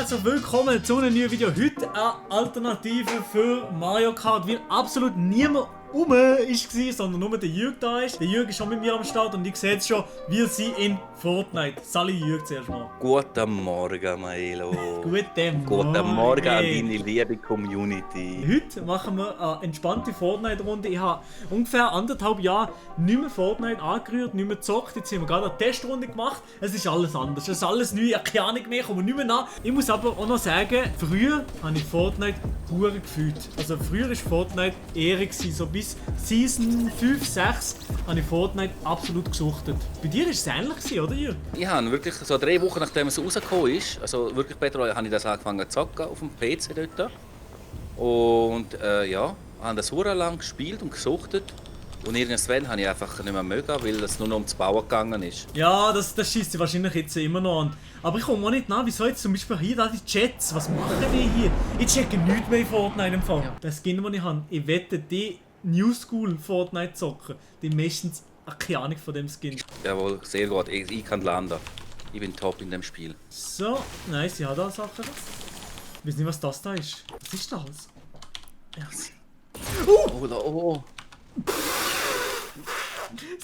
herzlich willkommen zu einem neuen Video. Heute eine Alternative für Mario Kart, weil absolut niemand war, sondern nur der Jürg da ist. Der Jürg ist schon mit mir am Start und ich sehe jetzt schon, wir sind in Fortnite. Sali Jürg zuerst mal. Guten Morgen, Maelo. Guten Morgen. Guten Morgen an deine liebe Community. Heute machen wir eine entspannte Fortnite-Runde. Ich habe ungefähr 1,5 Jahre nicht mehr Fortnite angerührt, nicht mehr gezockt. Jetzt haben wir gerade eine Testrunde gemacht. Es ist alles anders. Es ist alles neu. Ich habe keine Ahnung mehr, kommen wir nicht mehr nach. Ich muss aber auch noch sagen, früher habe ich Fortnite pur gefühlt. Also früher war Fortnite Ehre, so bis Season 5, 6 habe ich Fortnite absolut gesuchtet. Bei dir war es ähnlich, oder Jürg? Ich habe wirklich so 3 Wochen nachdem es rausgekommen ist, also wirklich Pedro, habe ich das angefangen zu zocken auf dem PC dort. Und ja, habe das sehr lang gespielt und gesuchtet. Und irgendwann habe ich einfach nicht mehr mögen, weil es nur noch ums Bauen gegangen ist. Ja, das schießt sie wahrscheinlich jetzt immer noch an. Aber ich komme auch nicht nach, wieso jetzt zum Beispiel hier da die Chats, was machen die hier? Ich checke nichts mehr in Fortnite im Fall. Ja. Das Skin, den ich habe, ich wette, die New School Fortnite zocken, die meistens keine Ahnung von dem Skin. Jawohl, sehr gut, ich kann landen. Ich bin top in dem Spiel. So, nice, ich habe da Sachen. Ich weiß nicht, was das da ist. Was ist das? Ja. Oh.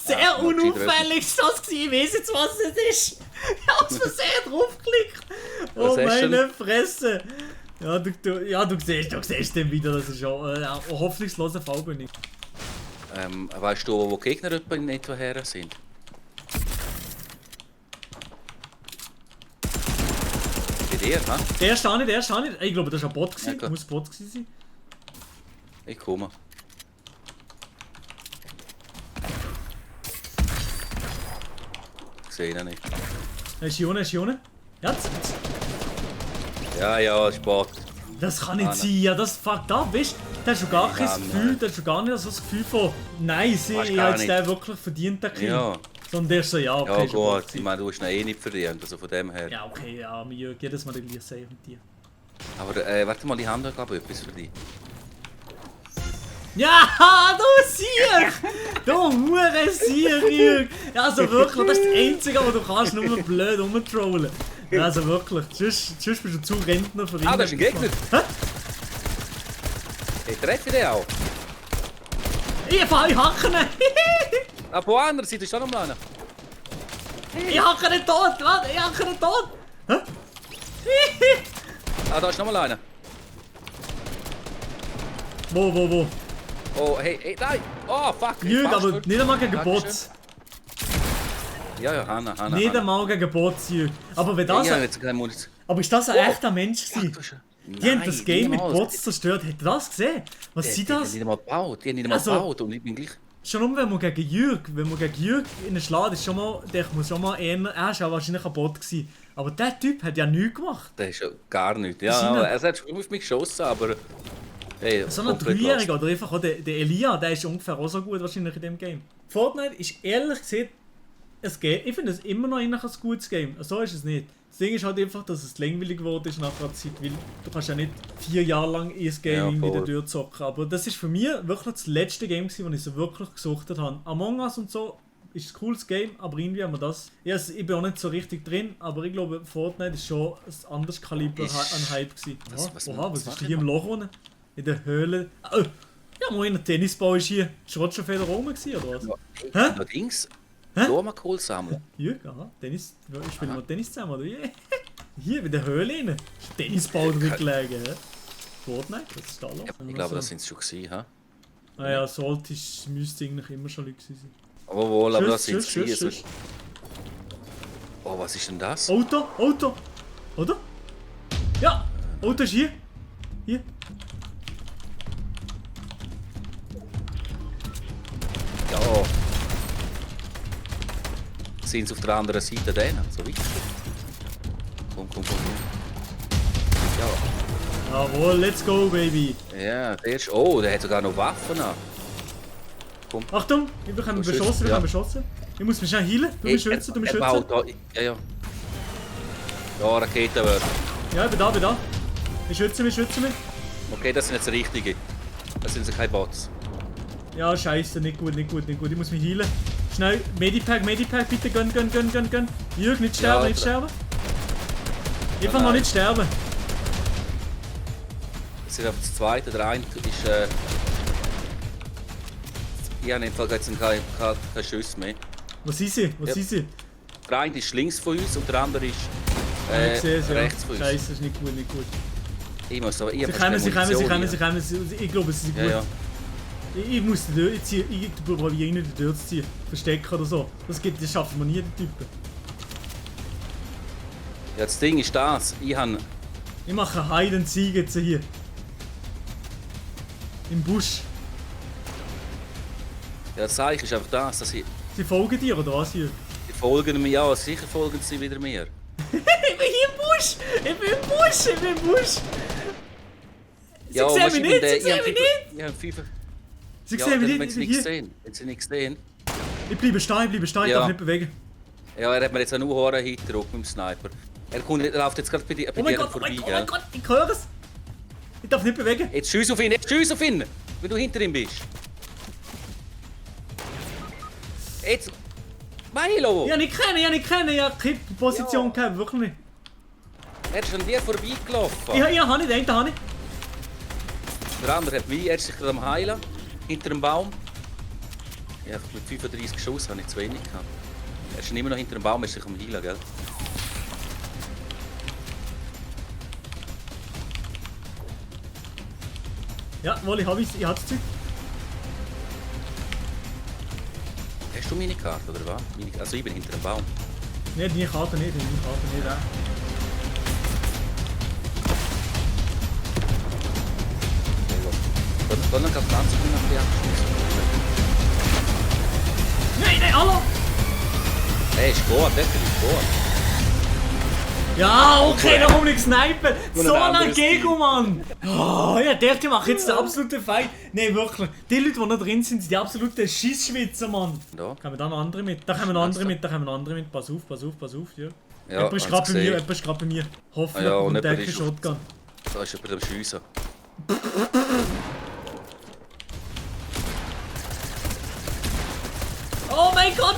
Sehr unauffällig ist das gewesen. Ich weiß jetzt, was es ist. Ich habe aus Versehen draufgeklickt. Oh meine Fresse. Ja, du siehst den wieder, das ist ja ein hoffnungsloser Fall bin ich. Weißt du, wo die Gegner in etwa her sind? Bei dir, ha? Der steht nicht. Ich glaube, das war ein Bot gewesen. Ja, muss ein Bot gewesen sein. Ich komme. Ich sehe ihn nicht. Ist hier unten? Jetzt? Ja, Sport. Das kann nicht sein, ja, das fuckt ab, weißt du? Da hast du gar kein Gefühl, da hast du gar nicht so das Gefühl von nice, ich habe jetzt den wirklich verdient, den Kill. Ja. Sondern der ist so, ja, okay. Ja gut, ich meine, du hast ihn eh nicht verdient, also von dem her. Ja, okay, ja, mir jedes Mal den gleichen Save mit dir. Aber warte mal, die haben doch etwas für dich. Ja, du Sieg! Du hure Sieg! Ja, also wirklich, das ist das Einzige, was du kannst, nur blöd rumtrollen. Ja, also wirklich, sonst bist du zu Rentner für ihn. Ah, das ist ein Gegner! Hä? Ich treffe den auch! Ich hacke ihn! Ah, von der anderen Seite ist auch noch mal einer. Ich hacke ihn tot! Warte, ich hacke ihn tot! Hä? Ah, da ist noch mal einer. Wo? Oh, hey, nein! Oh, fuck! Jürg, aber nicht einmal gegen Bots. Ja, Hanna. Nicht einmal gegen Bots, Jürg. Aber wenn das... Aber ist das ein echter Mensch gewesen? Die haben das Game mit Bots zerstört. Habt ihr das gesehen? Was sind das? Die haben nicht mal gebaut. Und ich bin gleich... Schon wenn man gegen Jürg in den Schlag ist, der muss schon mal eher... Er war wahrscheinlich ein Bot gewesen. Aber der Typ hat ja nichts gemacht. Der ist ja gar nichts. Ja, er hat schon auf mich geschossen, aber... Hey, so ein 3-Jähriger oder einfach auch der Elia, der ist ungefähr auch so gut wahrscheinlich in dem Game. Fortnite ist ehrlich gesagt ein Game. Ich finde es immer noch ein gutes Game. So ist es nicht. Das Ding ist halt einfach, dass es langweilig geworden ist nach einer Zeit, weil du kannst ja nicht 4 Jahre lang ein Game wieder durchzocken. Aber das ist für mich wirklich das letzte Game, das ich so wirklich gesuchtet habe. Among Us und so ist ein cooles Game, aber irgendwie haben wir das... Ja, ich bin auch nicht so richtig drin, aber ich glaube Fortnite ist schon ein anderes Kaliber an Hype gewesen. Was ist hier im Loch unten? In der Höhle. Ja, moin, der Tennisball ist hier. Schon viel rum gewesen, oder was? Hä? Allerdings. Blumenkohl sammeln. Jürg, aha. Tennis. Spielen wir Tennis zusammen, oder? Hier, bei der Höhle rein. Ist ein Tennisball drin gelegen, hä? Fortnite? Was ist da los? Ich glaube, das sind es schon gewesen, hä? Naja, müsste eigentlich immer schon Leute sein. Aber das sind es gewesen. Oh, was ist denn das? Auto! Oder? Ja! Auto ist hier! Hier! Ja. Sind sie auf der anderen Seite denen? So weit. Komm. Ja. Jawohl, let's go, baby! Ja, der ist... Oh, der hat sogar noch Waffen an. Komm. Achtung! Wir bekommen beschossen. Ich muss mich schnell heilen. Du mich schützen. Ja. Ja, Raketenwerfer. Ja, ich bin da. Ich schütze mich. Okay, das sind jetzt richtige. Das sind keine Bots. Ja, scheiße, nicht gut. Ich muss mich heilen. Schnell, Medipack, bitte gönn. Jürg, nicht sterben. Einfach noch nicht sterben. Jetzt ist auf das zweite. Der eine ist. Ich habe im Fall jetzt keine Schüsse mehr. Was ist sie? Was ist sie? Der eine ist links von uns und der andere ist rechts von uns. Scheiße, das ist nicht gut, nicht gut. Ich muss so, Sie kommen. Ich glaube, sie sind gut. Ja. Ich muss die Tür ziehen. Ich probiere ihn nicht die Tür zu ziehen. Verstecken oder so. Das schaffen wir nie, die Typen. Ja, das Ding ist das. Ich mache Hide and Seek jetzt hier. Im Busch. Ja, das Zeichen ist einfach das, dass ich... Sie folgen dir, oder was hier? Die folgen mir, ja, sicher folgen sie wieder mir. Ich bin hier im Busch! Ich bin im Busch! Sie Ja, sehen mich nicht! Ich habe 5... Sie Ja, sehen mich wenn nicht! sie nichts sehen. Wenn sie nichts sehen. Ich bleibe stehen, ich darf nicht bewegen. Ja, er hat mir jetzt einen Hit gedrückt mit dem Sniper. Er läuft jetzt gerade bei dir vorbei, oh mein Gott, ich höre es! Ich darf nicht bewegen! Jetzt schieß auf ihn, wenn du hinter ihm bist. Jetzt... Milo! Ja, nicht kennen, ich habe keine Position gehabt, wirklich nicht. Er ist an dir vorbeigelaufen. Ja, habe ich, den habe ich. Der andere hat wie, er ist sich gerade am heilen, hinter dem Baum. Ja, mit 35 Schuss habe ich zu wenig gehabt. Er ist immer noch hinter dem Baum, er ist sich am heilen, gell? Ja, wohl, ich habe das Zeug. Hast du meine Karte, oder was? Also ich bin hinter dem Baum. Nein, die Karte nicht, auch. Dann kann es ganz gut nach dir abschließen. Nein, hallo! Hey, ist gut, definitiv gut. Ja, okay, da kommt nicht snipen. Nur So ein ein anderes Gego, Mann! Oh, ja, der macht jetzt den absoluten Fight. Nein, wirklich. Die Leute, die noch drin sind, sind die absoluten Schissschwitzer, Mann. Da? Kommen da noch andere mit? Da kommen andere mit. Pass auf, ja. Ja, Jemand ist gerade bei mir, Hoffentlich ja, kommt und der jemand ist Shotgun. Da ist jemand am Schiessen. Oh mein Gott!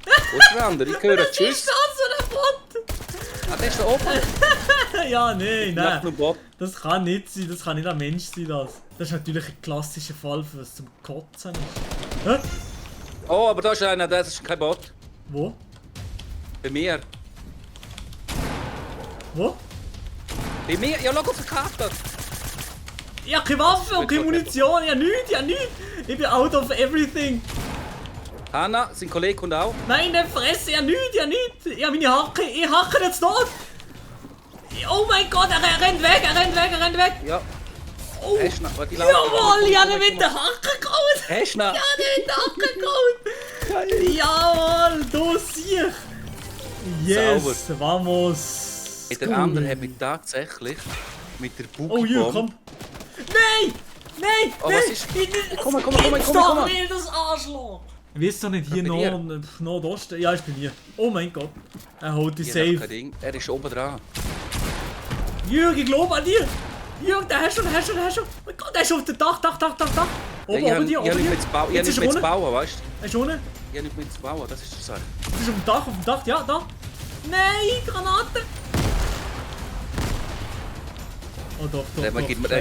Wo ist der andere? Ich höre Was Tschüss. ist das für ein Bot? Ah, der ist da oben. Ja, nein. Macht nur Bot. Das kann nicht sein, das kann nicht ein Mensch sein, das. Das ist natürlich ein klassischer Fall, für was zum Kotzen ist. Hä? Oh, aber da ist einer, das ist kein Bot. Wo? Bei mir. Wo? Bei mir? Ja, schau auf die Karte. Ich hab keine Waffe und keine Munition, ich hab nichts. Ich bin out of everything. Hanna, sein Kollege kommt auch. Nein, der Fresse, ich hab nichts. Ich hab meine Hacke, ich hacke jetzt tot. Oh mein Gott, er rennt weg. Ja. Oh. Hast du noch? Warte, Jawohl, ich hab ihn mit der Hacke gehauen. Hast du noch? Ja, der mit der Hacke gehauen. Jawohl, du siehst. Yes, vamos. Der andere hat mich tatsächlich mit der Boogie Oh, hier, komm. Nein! Oh, was ist? Komm. Doch nicht, das Arschloch! Ich weiß doch nicht, hier Nordosten. Ja, ich bin hier. Oh mein Gott. Er holt die safe. Er ist oben dran. Jürg, ich glaube an dir! Jürg, der hast schon. Oh mein Gott, der ist auf dem Dach. Oben dir. Ich habe nicht mehr zu bauen, weißt du? Er ist unten. Ich habe nicht mehr zu bauen, das ist die Sache. Das ist auf dem Dach, ja, da. Nein, Granate! Oh doch. Er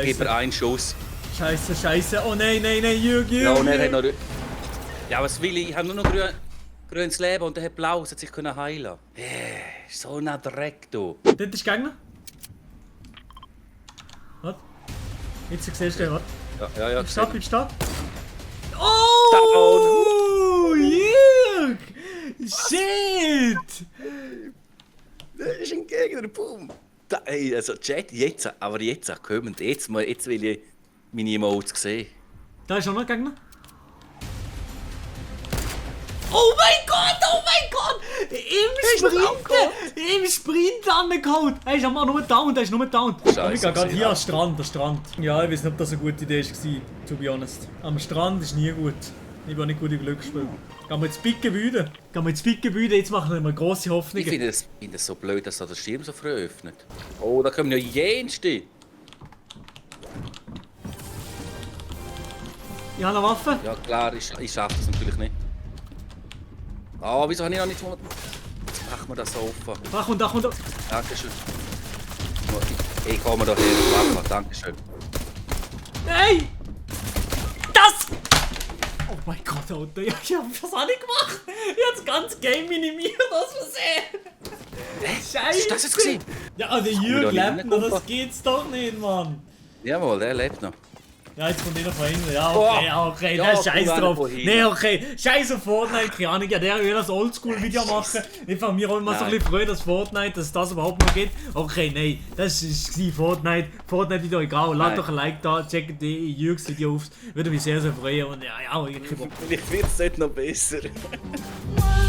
gibt mir einen Schuss. Scheiße. Oh nein, Jürg. Ja, und er hat noch... Ja, was will ich? Ich habe nur noch grünes Leben und er hat blau, es hat sich heilen. So ein Dreck, du. Dort ist Gegner. Warte. Jetzt siehst du den, warte. Ja. Bleib stehen. Oh! Jürg! Shit! Das ist ein Gegner, boom. Ey, also Chat, jetzt kommen. Jetzt will ich meine Emotes sehen. Da ist auch noch ein Gegner. Oh mein Gott! Im Sprint angehauen! Er ist aber nur down, Ich gehe gerade hier am Strand, Ja, ich weiß nicht, ob das eine gute Idee war, to be honest. Am Strand ist nie gut. Ich bin nicht gut im Glück gespielt. Gehen wir ins Pickgebäude. Jetzt machen wir grosse Hoffnungen. Ich finde es so blöd, dass da der Schirm so früh öffnet. Oh, da kommen ja jenste. Ich habe eine Waffe. Ja klar, ich schaffe das natürlich nicht. Ah, wieso habe ich noch nicht... Jetzt machen wir das so offen. Da kommt. Dankeschön. Ich komme doch her. Papa, dankeschön. Nein! Das! Oh mein Gott, Alter, ich hab das auch nicht gemacht! Ich hab das ganze Game minimiert, aus Versehen! Scheiße! Ist das jetzt gesehen? Ja, also Jürg lebt noch, das geht's doch nicht, Mann! Jawohl, der lebt noch. Ja, jetzt kommt einer von hinten. Ja, okay, okay, Ja, der ist scheiß komm, drauf. einer von hinten. Nee, okay, scheiß auf Fortnite, keine Ahnung. Ja, der will das Oldschool-Video machen. Einfach mir auch immer so ein bisschen früh, dass Fortnite, dass das überhaupt noch geht. Okay, nein, das war Fortnite. Fortnite-Video, egal. Lasst doch ein Like da, checkt die Jürgs Video auf. Würde mich sehr, sehr freuen. Und ja, ich hab Bock. Vielleicht wird es dort noch besser. One